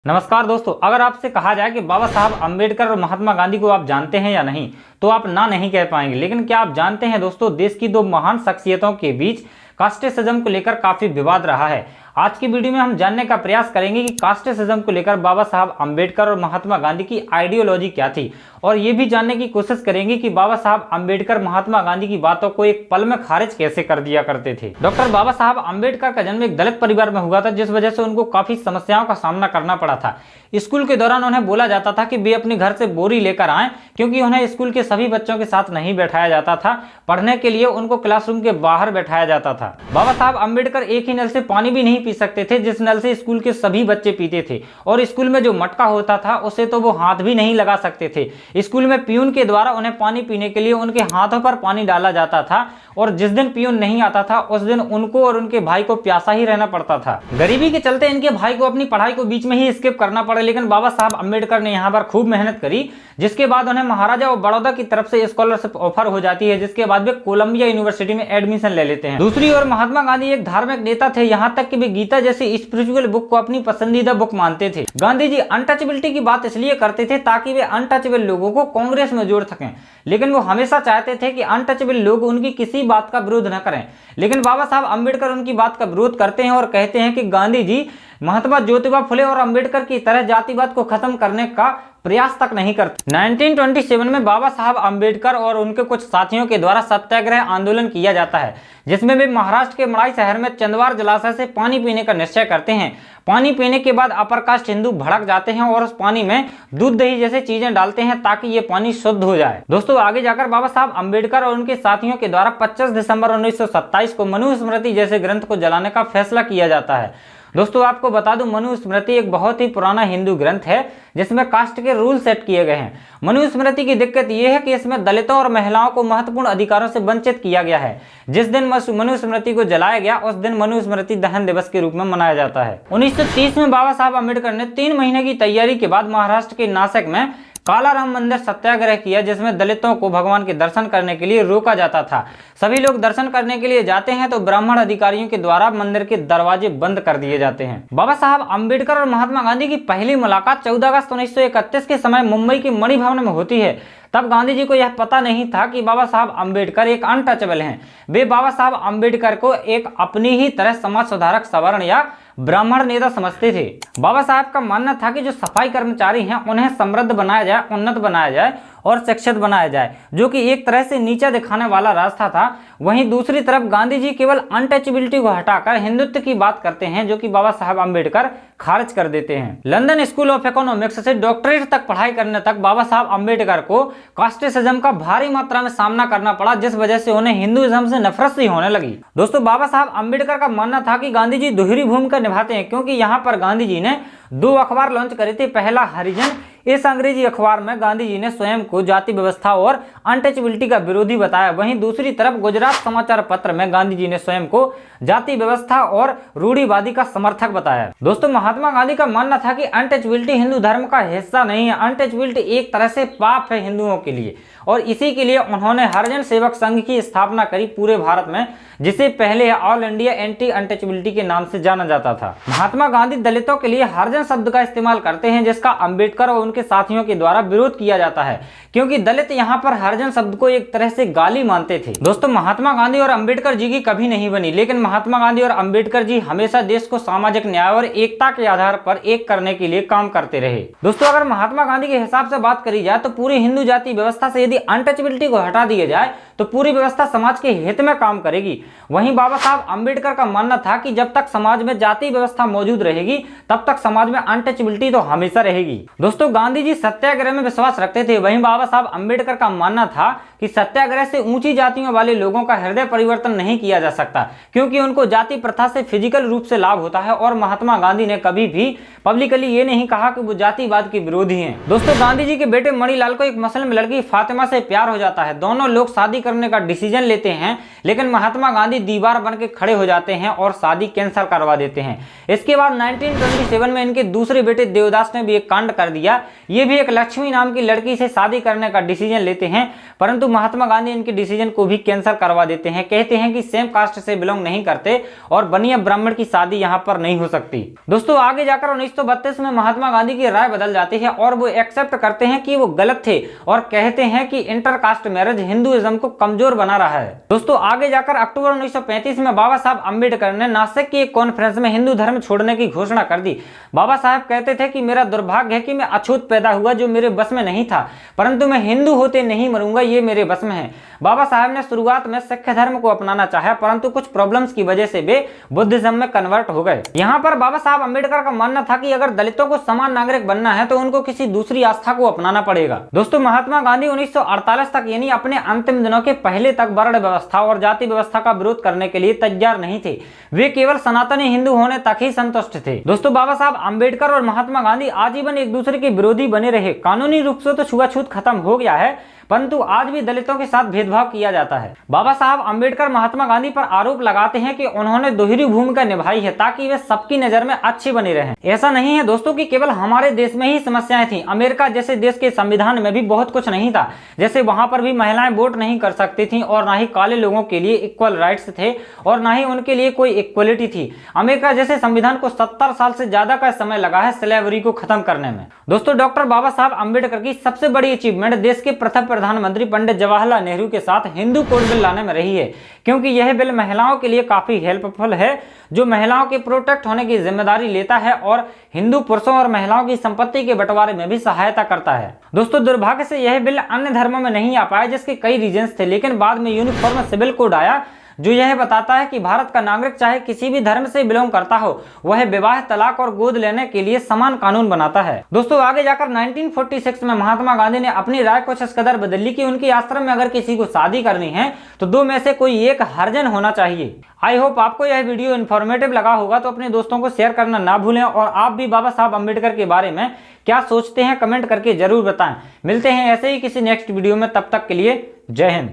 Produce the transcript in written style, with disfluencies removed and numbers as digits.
नमस्कार दोस्तों, अगर आपसे कहा जाए कि बाबा साहब अम्बेडकर और महात्मा गांधी को आप जानते हैं या नहीं तो आप ना नहीं कह पाएंगे। लेकिन क्या आप जानते हैं दोस्तों, देश की दो महान शख्सियतों के बीच कास्टिसिज्म को लेकर काफी विवाद रहा है। आज की वीडियो में हम जानने का प्रयास करेंगे कि कास्टिसिज्म को लेकर बाबा साहब अम्बेडकर और महात्मा गांधी की आइडियोलॉजी क्या थी, और ये भी जानने की कोशिश करेंगे कि बाबा साहब अम्बेडकर महात्मा गांधी की बातों को एक पल में खारिज कैसे कर दिया करते थे। डॉक्टर बाबा साहब अम्बेडकर का जन्म एक दलित परिवार में हुआ था, जिस वजह से उनको काफी समस्याओं का सामना करना पड़ा था। स्कूल के दौरान उन्हें बोला जाता था कि वे अपने घर से बोरी लेकर आएं, क्योंकि उन्हें स्कूल के सभी बच्चों के साथ नहीं बैठाया जाता था। पढ़ने के लिए उनको क्लासरूम के बाहर बैठाया जाता था। बाबा साहब अम्बेडकर एक ही नल से पानी भी नहीं पी सकते थे जिस नल से स्कूल के सभी बच्चे पीते थे, और स्कूल में जो मटका होता था उसे तो वो हाथ भी नहीं लगा सकते थे। स्कूल में पियून के द्वारा उन्हें पानी पीने के लिए उनके हाथों पर पानी डाला जाता था, और जिस दिन पियून नहीं आता था उस दिन उनको और उनके भाई को प्यासा ही रहना पड़ता था। गरीबी के चलते इनके भाई को अपनी पढ़ाई को बीच में ही स्किप करना पड़ा, लेकिन बाबा साहब अम्बेडकर ने यहाँ पर खूब मेहनत करी, जिसके बाद उन्हें महाराजा और बड़ौदा की तरफ से स्कॉलरशिप ऑफर हो जाती है, जिसके बाद वे कोलंबिया यूनिवर्सिटी में एडमिशन ले लेते हैं। दूसरी ओर महात्मा गांधी एक धार्मिक नेता थे, यहाँ तक कि वे गीता जैसी स्पिरिचुअल बुक को अपनी पसंदीदा बुक मानते थे। गांधी जी अनटचेबिलिटी की बात इसलिए करते थे ताकि वे अनटचेबल लोगों को कांग्रेस में जोड़ सकें, लेकिन वो हमेशा चाहते थे कि अनटचेबल लोग उनकी किसी बात का विरोध न करें। लेकिन बाबा साहब अम्बेडकर उनकी बात का विरोध करते हैं और कहते हैं कि गांधी जी महात्मा ज्योतिबा फुले और अम्बेडकर की तरह जातिवाद को खत्म करने का प्रयास तक नहीं करते। 1927 में बाबा साहब अम्बेडकर और उनके कुछ साथियों के द्वारा सत्याग्रह आंदोलन किया जाता है, जिसमें वे महाराष्ट्र के मड़ाई शहर में चंदवार जलाशय से पानी पीने का निश्चय करते हैं। पानी पीने के बाद अपर कास्ट हिंदू भड़क जाते हैं और उस पानी में दूध दही जैसे चीजें डालते हैं ताकि ये पानी शुद्ध हो जाए। दोस्तों, आगे जाकर बाबा साहब अम्बेडकर और उनके साथियों के द्वारा 25 दिसंबर 1927 को मनुस्मृति जैसे ग्रंथ को जलाने का फैसला किया जाता है। दोस्तों, आपको बता दूं, मनुस्मृति एक बहुत ही पुराना हिंदू ग्रंथ है जिसमें कास्ट के रूल सेट किए गए हैं। मनुस्मृति की दिक्कत यह है कि इसमें दलितों और महिलाओं को महत्वपूर्ण अधिकारों से वंचित किया गया है। जिस दिन मनुस्मृति को जलाया गया उस दिन मनुस्मृति दहन दिवस के रूप में मनाया जाता है। 1930 में बाबा साहब अम्बेडकर ने 3 महीने की तैयारी के बाद महाराष्ट्र के नासिक में काला राम मंदिर सत्याग्रह किया, जिसमें दलितों को भगवान के दर्शन करने के लिए रोका जाता था। सभी लोग दर्शन करने के लिए जाते हैं तो ब्राह्मण अधिकारियों के द्वारा मंदिर के दरवाजे बंद कर दिए जाते हैं। बाबा साहब अम्बेडकर और महात्मा गांधी की पहली मुलाकात 14 अगस्त 1931 के समय मुंबई के मणिभवन में होती है। तब गांधी जी को यह पता नहीं था कि बाबा साहब अम्बेडकर एक अनटचेबल हैं। वे बाबा साहब अम्बेडकर को एक अपनी ही तरह समाज सुधारक, सवर्ण या ब्राह्मण नेता समझते थे। बाबा साहब का मानना था कि जो सफाई कर्मचारी हैं उन्हें समृद्ध बनाया जाए, उन्नत बनाया जाए और शिक्षित बनाया जाए, जो कि एक तरह से नीचा दिखाने वाला रास्ता था। वहीं दूसरी तरफ गांधी जी केवल अनटचेबिलिटी को हटाकर हिंदुत्व की बात करते हैं, जो कि बाबा साहब अम्बेडकर खारिज कर देते हैं। लंदन स्कूल ऑफ इकोनॉमिक्स से डॉक्टरेट तक पढ़ाई करने तक बाबा साहब अम्बेडकर को कास्टिसिज्म का भारी मात्रा में सामना करना पड़ा, जिस वजह से उन्हें हिंदुइज्म से नफरत सी होने लगी। दोस्तों, बाबा साहब अम्बेडकर का मानना था कि गांधी जी दोहरी भूमिका निभाते हैं, क्योंकि यहाँ पर गांधी जी ने 2 अखबार लॉन्च करे थे। पहला हरिजन, इस अंग्रेजी अखबार में गांधी जी ने स्वयं को जाति व्यवस्था और अनटचेबिलिटी का विरोधी बताया। वहीं दूसरी तरफ गुजरात समाचार पत्र में गांधी जी ने स्वयं को जाति व्यवस्था और रूढ़िवादी का समर्थक बताया। दोस्तों, महात्मा गांधी का मानना था कि अनटचेबिलिटी हिंदू धर्म का हिस्सा नहीं है। अनटचेबिलिटी एक तरह से पाप है हिंदुओं के लिए, और इसी के लिए उन्होंने हरिजन सेवक संघ की स्थापना करी पूरे भारत में, जिसे पहले ऑल इंडिया एंटी अनटचेबिलिटी के नाम से जाना जाता था। महात्मा गांधी दलितों के लिए हरिजन शब्द का इस्तेमाल करते हैं, जिसका अम्बेडकर और उनके साथियों के द्वारा विरोध किया जाता है, क्योंकि दलित यहाँ पर हरिजन शब्द को एक तरह से गाली मानते थे। दोस्तों, महात्मा गांधी और अम्बेडकर जी की कभी नहीं बनी, लेकिन महात्मा गांधी और अम्बेडकर जी हमेशा देश को सामाजिक न्याय और एकता के आधार पर एक करने के लिए काम करते रहे। दोस्तों, अगर महात्मा गांधी के हिसाब से बात करी जाए तो पूरी हिंदू जाति व्यवस्था से यदि अनटचेबिलिटी को हटा दिया जाए तो पूरी व्यवस्था समाज के हित में काम करेगी। वहीं बाबा साहब अम्बेडकर का मानना था कि जब तक समाज में जाति व्यवस्था मौजूद रहेगी तब तक समाज में अनटचेबिलिटी तो हमेशा रहेगी। दोस्तों, गांधी जी सत्याग्रह में विश्वास रखते थे। वहीं बाबा साहब अम्बेडकर का मानना था कि सत्याग्रह से ऊंची जातियों वाले लोगों का हृदय परिवर्तन नहीं किया जा सकता, क्योंकि उनको जाति प्रथा से फिजिकल रूप से लाभ होता है। और महात्मा गांधी ने कभी भी पब्लिकली ये नहीं कहा कि वो जातिवाद के विरोधी हैं। दोस्तों, गांधी जी के बेटे मणिलाल को एक मुस्लिम लड़की फातिमा से प्यार हो जाता है। दोनों लोग शादी करने का डिसीजन लेते हैं, लेकिन महात्मा गांधी दीवार बन के खड़े हो जाते हैं और शादी कैंसिल करवा देते हैं। इसके बाद 1927 में इनके दूसरे बेटे देवदास ने भी एक कांड कर दिया, ये भी एक लक्ष्मी नाम की लड़की से शादी करने का डिसीजन लेते हैं, परंतु महात्मा गांधी इनके डिसीजन को भी कैंसिल करवा देते हैं। कहते हैं कि सेम कास्ट से बिलोंग नहीं करते और बनिया ब्राह्मण की शादी यहाँ पर नहीं हो सकती। दोस्तों आगे जाकर 1932 में महात्मा गांधी की राय बदल जाती है और वो एक्सेप्ट करते हैं कि वो गलत थे और कहते हैं कि इंटरकास्ट मैरिज हिंदुइज्म को कमजोर बना रहा है। दोस्तों आगे जाकर अक्टूबर 1935 में बाबा साहब अम्बेडकर ने नासिक की एक कॉन्फ्रेंस में हिंदू धर्म छोड़ने की घोषणा कर दी। बाबा साहब कहते थे कि मेरा दुर्भाग्य है कि मैं अछूत पैदा हुआ, जो मेरे बस में नहीं था, परंतु मैं हिंदू होते नहीं मरूंगा, ये मेरे बस में है। बाबा साहब ने शुरुआत में सिख धर्म को अपनाना चाहा, परंतु कुछ प्रॉब्लम्स की वजह से वे बुद्धिज्म में कन्वर्ट हो गए। यहाँ पर बाबा साहब अम्बेडकर का मानना था कि अगर दलितों को समान नागरिक बनना है तो उनको किसी दूसरी आस्था को अपनाना पड़ेगा। दोस्तों महात्मा गांधी 1948 तक यानी अपने अंतिम दिनों के पहले तक वर्ण व्यवस्था और जाति व्यवस्था का विरोध करने के लिए तैयार नहीं थे। वे केवल सनातनी हिंदू होने तक ही संतुष्ट थे। दोस्तों बाबा साहब अम्बेडकर और महात्मा गांधी आजीवन एक दूसरे के विरोधी बने रहे। कानूनी रूप से तो छुआछूत खत्म हो गया है, परंतु आज भी दलितों के साथ भेदभाव किया जाता है। बाबा साहब अम्बेडकर महात्मा गांधी पर आरोप लगाते हैं कि उन्होंने दोहरी भूमिका निभाई है ताकि वे सबकी नजर में अच्छे बने रहें। ऐसा नहीं है दोस्तों कि केवल हमारे देश में ही समस्याएं थी। अमेरिका जैसे देश के संविधान में भी बहुत कुछ नहीं था। जैसे वहां पर भी महिलाएं वोट नहीं कर सकती थी और ना ही काले लोगों के लिए इक्वल राइट्स थे और ना ही उनके लिए कोई इक्वलिटी थी। अमेरिका जैसे संविधान को 70 साल से ज्यादा का समय लगा है स्लेवरी को खत्म करने में। दोस्तों डॉक्टर बाबा साहब अम्बेडकर की सबसे बड़ी अचीवमेंट देश के प्रथम प्रधानमंत्री पंडित जवाहरलाल नेहरू के साथ हिंदू कोड बिल लाने में रही है, क्योंकि यह बिल महिलाओं के लिए काफी हेल्पफुल है, जो महिलाओं के प्रोटेक्ट होने की जिम्मेदारी लेता है और हिंदू पुरुषों और महिलाओं की संपत्ति के बंटवारे में भी सहायता करता है। दोस्तों दुर्भाग्य से यह बिल अन्य धर्मों में नहीं आ पाया, जिसके कई रीजंस थे, लेकिन बाद में यूनिफॉर्म सिविल कोड आया जो यह बताता है कि भारत का नागरिक चाहे किसी भी धर्म से बिलोंग करता हो, वह विवाह, तलाक और गोद लेने के लिए समान कानून बनाता है। दोस्तों आगे जाकर 1946 में महात्मा गांधी ने अपनी राय कुछ इस कदर बदल ली कि उनके आश्रम में अगर किसी को शादी करनी है तो दो में से कोई एक हरिजन होना चाहिए। आई होप आपको यह वीडियो इन्फॉर्मेटिव लगा होगा, तो अपने दोस्तों को शेयर करना ना भूलें और आप भी बाबा साहब अम्बेडकर के बारे में क्या सोचते हैं कमेंट करके जरूर बताएं। मिलते हैं ऐसे ही किसी नेक्स्ट वीडियो में, तब तक के लिए जय हिंद।